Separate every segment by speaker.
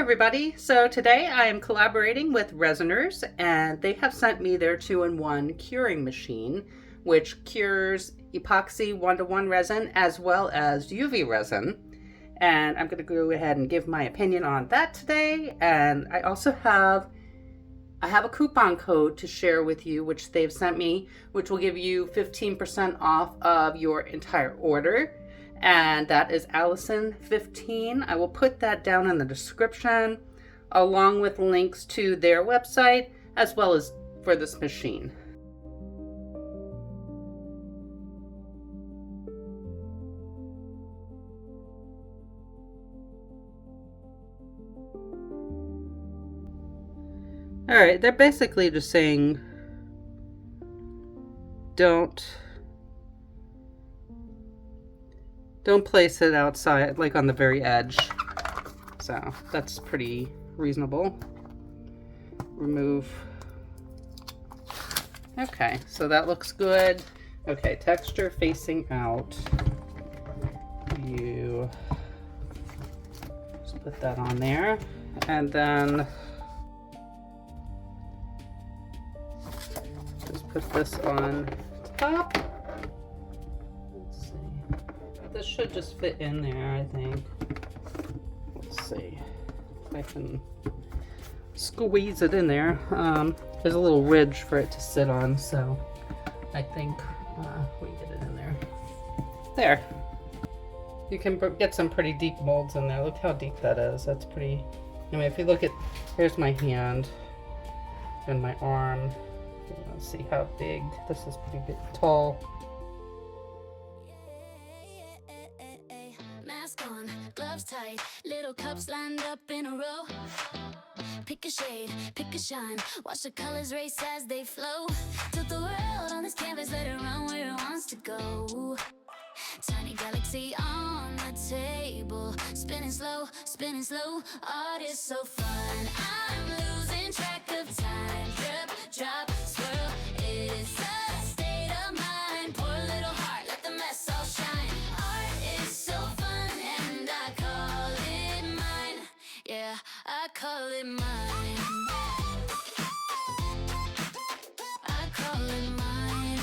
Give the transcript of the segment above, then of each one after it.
Speaker 1: everybody. So today I am collaborating with Resiners, and they have sent me their 2-in-1 curing machine, which cures epoxy 1-to-1 resin as well as UV resin. And I'm going to go ahead and give my opinion on that today. And I also have a coupon code to share with you, which they've sent me, which will give you 15% off of your entire order. And that is Allison15. I will put that down in the description, along with links to their website, as well as for this machine. All right, they're basically just saying, don't place it outside, like on the very edge. So that's pretty reasonable. Remove. Okay, so that looks good. Okay, texture facing out. You just put that on there, and then just put this on top. Let's see. This should just fit in there, I think. Let's see if I can squeeze it in there. There's a little ridge for it to sit on, so I think we can get it in there. There. You can get some pretty deep molds in there. Look how deep that is. That's pretty. I mean, if you look at, here's my hand and my arm. Let's see how big. This is pretty big, tall.
Speaker 2: Mask on, gloves tight, little cups lined up in a row. Pick a shade, pick a shine, watch the colors race as they flow. Tilt the world on this canvas, let it run where it wants to go. Tiny galaxy on the table, spinning slow, art is so fun. I'm losing track of time, drip, drop, swirl, it's a state of mind. Pour a little heart, let the mess all shine. Art is so fun and I call it mine. Yeah, I call it mine. I call it mine.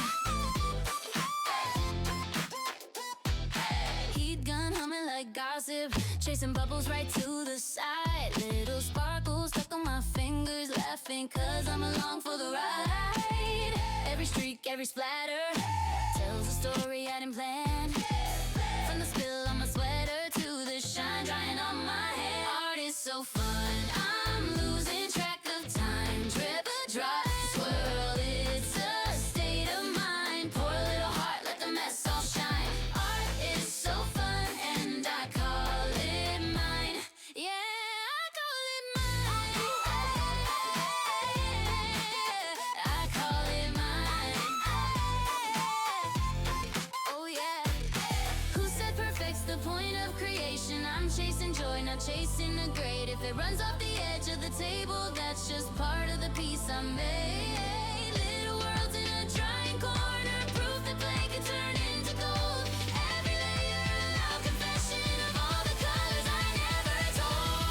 Speaker 2: Heat gun humming like gossip, chasing bubbles right to the side. Little sparkles stuck on my fingers, laughing cause I'm along for the ride. Every streak, every splatter tells a story I didn't plan. From the spill on my sweater to the shine drying on my hand. Art is so fun, I'm losing track of time. Drip, drop, swirl, it's a state of mind. Pour a little heart, let the mess all shine. Art is so fun and I call it mine. Yeah, I call it mine. I call it mine. Oh yeah. Who said perfect's the point of creation? I'm chasing joy, not chasing a grade. If it runs off the edge of the table, that's just part of the piece I made. Little worlds in a drying corner, proof that blank can turn into gold. Every layer a loud confession of all the colors I never told.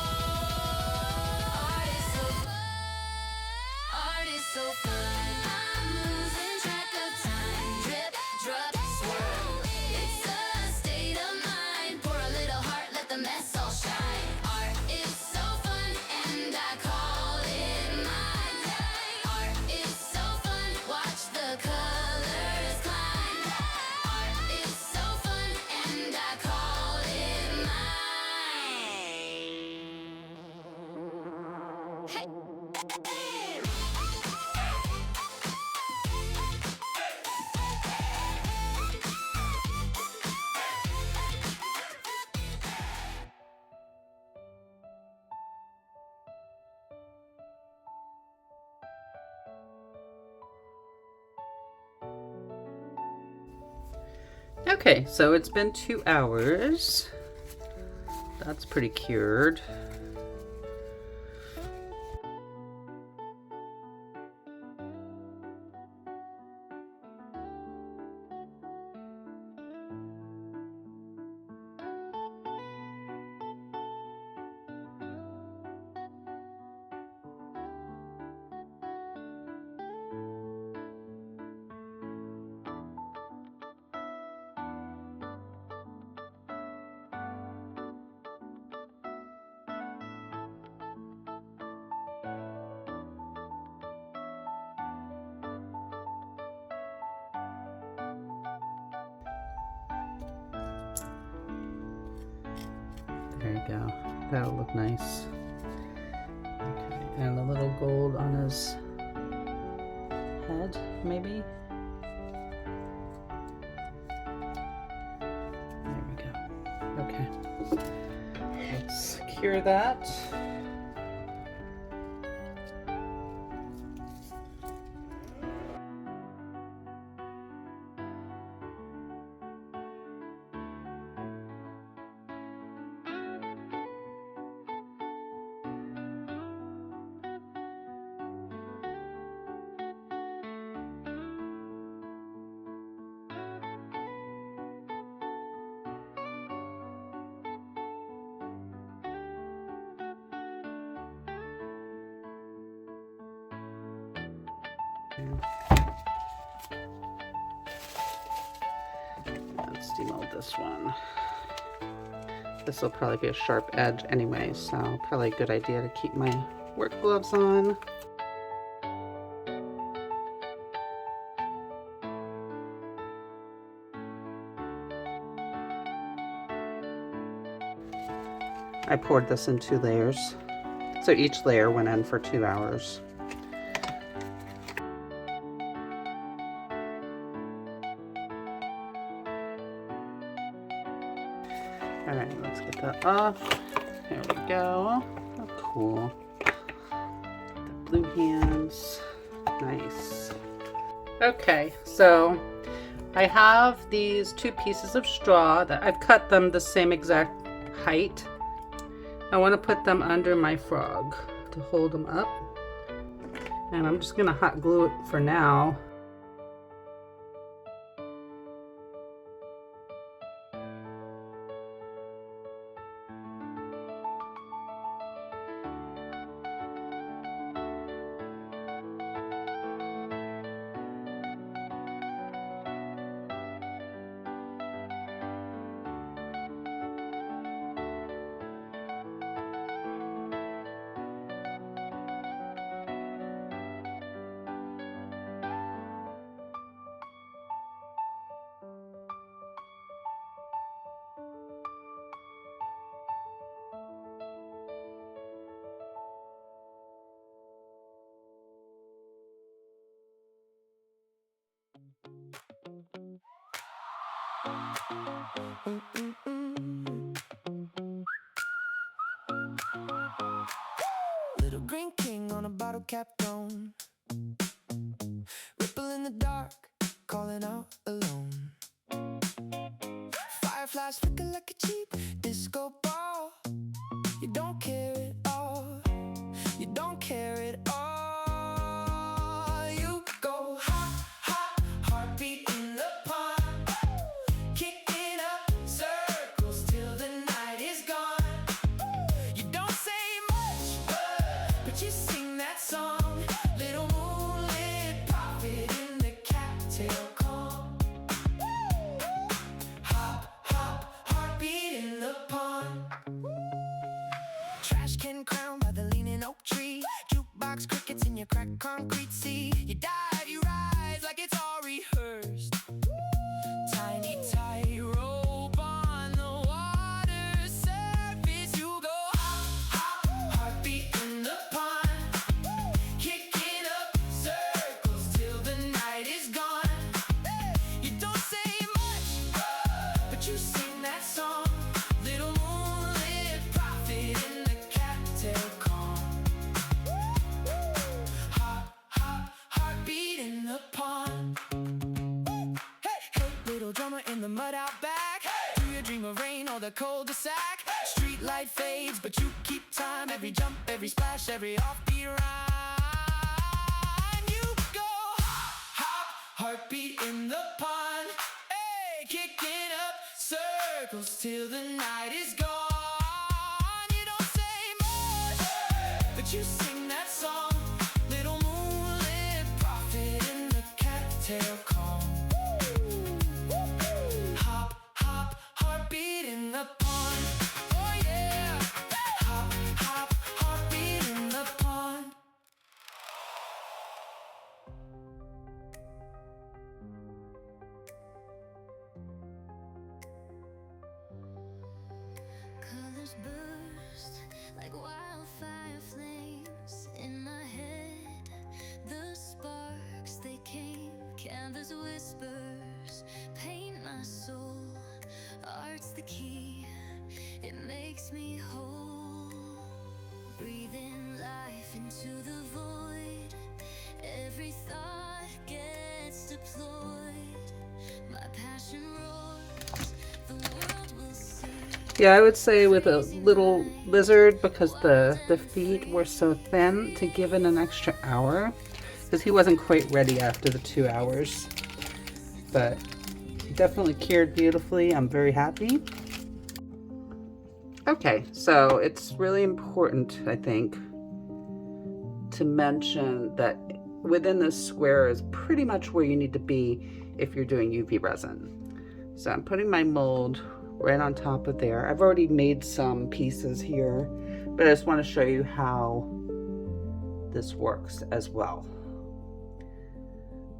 Speaker 2: Art is so fun. Art is so fun. I'm losing track of time. Drip, drop, swirl. It's a state of mind. Pour a little heart, let the mess all shine. Art is so fun and I call it mine. Art is so fun, watch the colors climb. Art is so fun and I call it mine. Hey.
Speaker 1: Okay, so it's been 2 hours. That's pretty cured. we go. That'll look nice. Okay, and a little gold on his head, maybe. There we go. Okay. Let's cure that. Let's demold this one. This will probably be a sharp edge anyway, so probably a good idea to keep my work gloves on. I poured this in 2 layers, so each layer went in for 2 hours. Alright, let's get that off. There we go. Oh, cool. The blue hands. Nice. Okay, so I have these 2 pieces of straw that I've cut them the same exact height. I want to put them under my frog to hold them up. And I'm just going to hot glue it for now.
Speaker 2: Little green king on a bottle cap throne, ripple in the dark, calling out alone. Fireflies flicker like a cheap disco ball. You don't care at all. You don't care at all. You go hot, hot, heartbeat in the pond, kicking up circles till the night is gone. You don't say much, but you sing that song. Little moonlit prophet in the cattail calm. Hop, hop, heartbeat in the pond. Trash can crowned by the leaning oak tree. Jukebox crickets in your cracked concrete sea. You dive, you rise like it's all rehearsed. Tiny tightrope on the water's surface. You go hop, hop, heartbeat in the pond, kicking up circles till the night is gone. You don't say much, but you sing that song. Little moonlit prophet in the cattail calm. Hop, hop, heartbeat in the pond. Hey, hey, little drummer in the mud out back. Do you dream of rain or the cul-de-sac? Street light fades, but you keep time. Every jump, every splash, every offbeat rhyme. You go hop, hop, heartbeat in the pond. Hey, kicking up circles till the night is gone. You don't say much, but you sing that song. Little moonlit prophet in the cattail calm. Hop, hop, heartbeat in the pond. Oh yeah. Hop, hop, heartbeat in the pond. Colors blue.
Speaker 1: Yeah, I would say with a little lizard, because the feet were so thin, to give it an extra hour, because he wasn't quite ready after the 2 hours. But definitely cured beautifully. I'm very happy. Okay, so it's really important, I think, to mention that within this square is pretty much where you need to be if you're doing UV resin. So I'm putting my mold right on top of there. I've already made some pieces here, but I just want to show you how this works as well.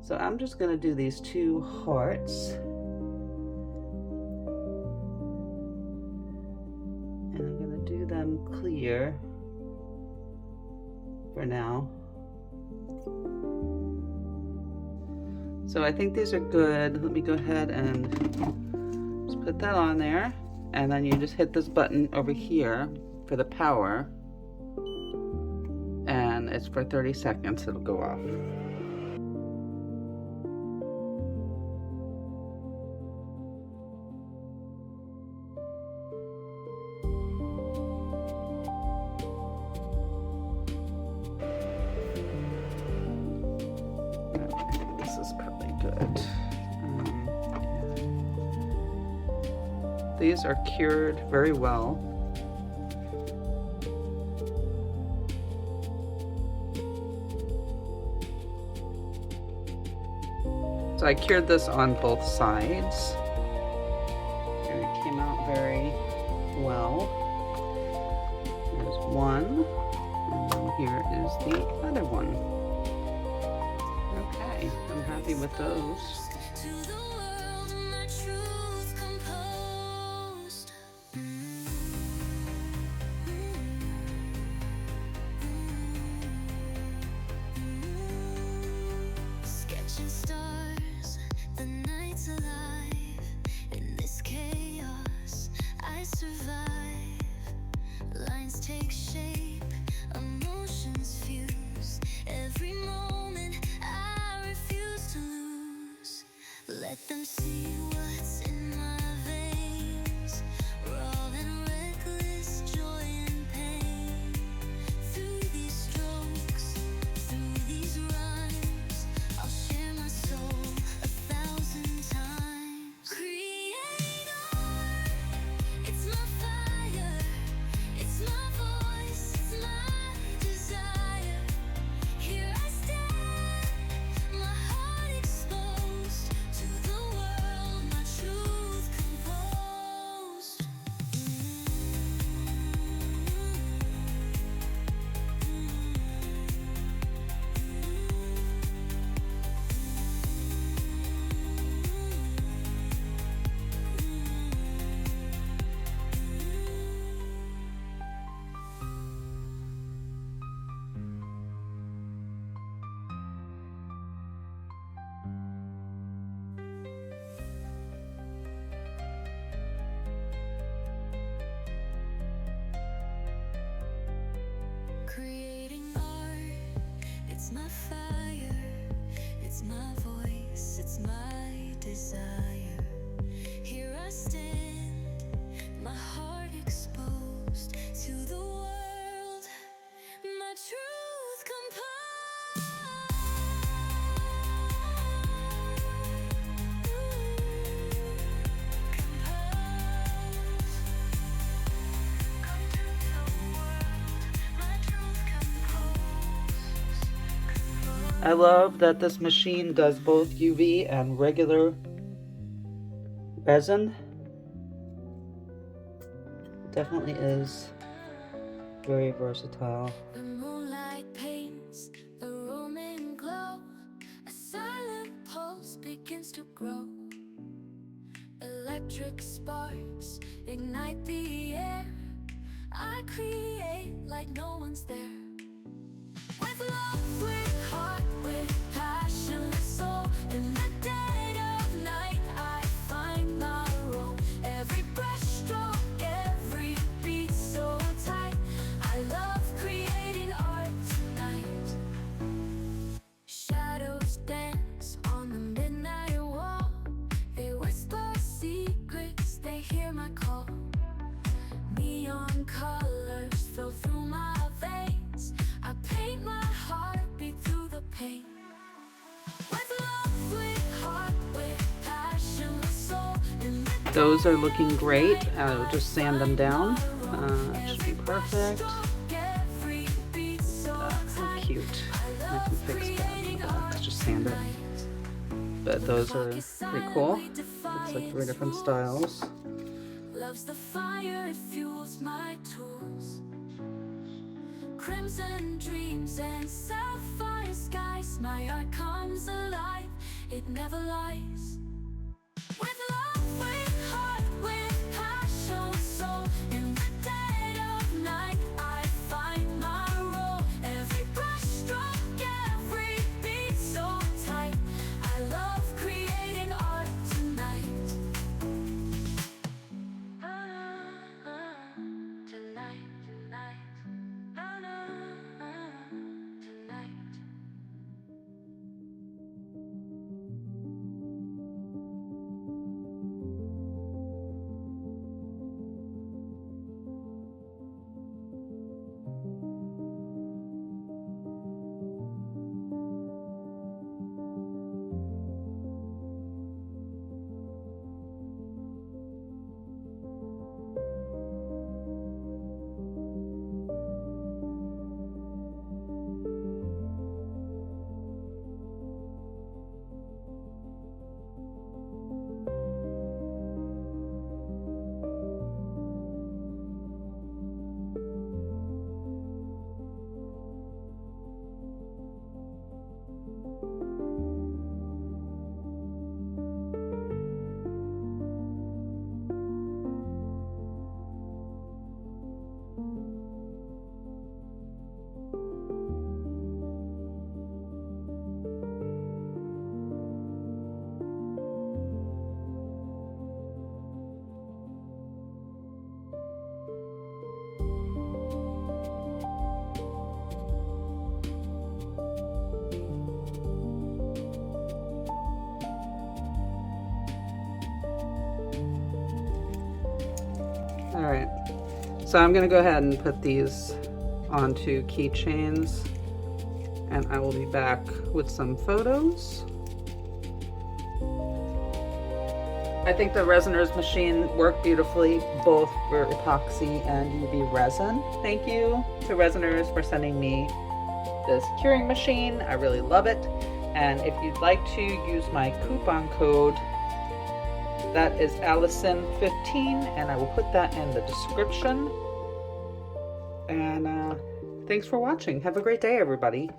Speaker 1: So I'm just going to do these 2 hearts. And I'm going to do them clear for now. So I think these are good. Let me go ahead and just put that on there. And then you just hit this button over here for the power. And it's for 30 seconds, it'll go off. This is probably good. These are cured very well. So I cured this on both sides, and it came out very well. Here's one, and then here is the other one. Okay, I'm happy with those.
Speaker 2: Stars, the night's alive. In this chaos, I survive. Lines take shape, emotions fuse. Every moment I refuse to lose. Let them see what's in my veins. Raw and reckless, joy and pain. Through these strokes, through these rhymes, I'll share my soul 1,000 times. Create art, it's my fire, it's my voice, it's my desire. Here I stand, my heart exposed to the world, my truth composed. Creating art, it's my fire, it's my voice, it's my desire. Here I stand, my heart exposed to the world, my truth
Speaker 1: I love that this machine does both UV and regular resin. Definitely is very versatile.
Speaker 2: The moonlight paints the room in glow. A silent pulse begins to grow. Electric sparks ignite the air. I create like no one's there. With love, with heart, with passion, with soul. In the dead of night, I find my role. Every brushstroke, every beat so tight. I love creating art tonight. Shadows dance on the midnight wall. They whisper secrets, they hear my call.
Speaker 1: Those are looking great. I'll just sand them down. It should be perfect. How cute. I can fix that. Let's just sand it. But those are pretty cool. It's like 3 different styles.
Speaker 2: Loves the fire, it fuels my tools. Crimson dreams and sapphire skies. My art comes alive, it never lies. With love, with heart, with passion, soul. In the dead of night, I find my role. Every brush stroke, every beat so tight. I love creating art tonight. Tonight, tonight. Tonight.
Speaker 1: All right, so I'm gonna go ahead and put these onto keychains, and I will be back with some photos. I think the Resiners machine worked beautifully, both for epoxy and UV resin. Thank you to Resiners for sending me this curing machine. I really love it. And if you'd like to use my coupon code, that is Allison15, and I will put that in the description. And thanks for watching. Have a great day, everybody.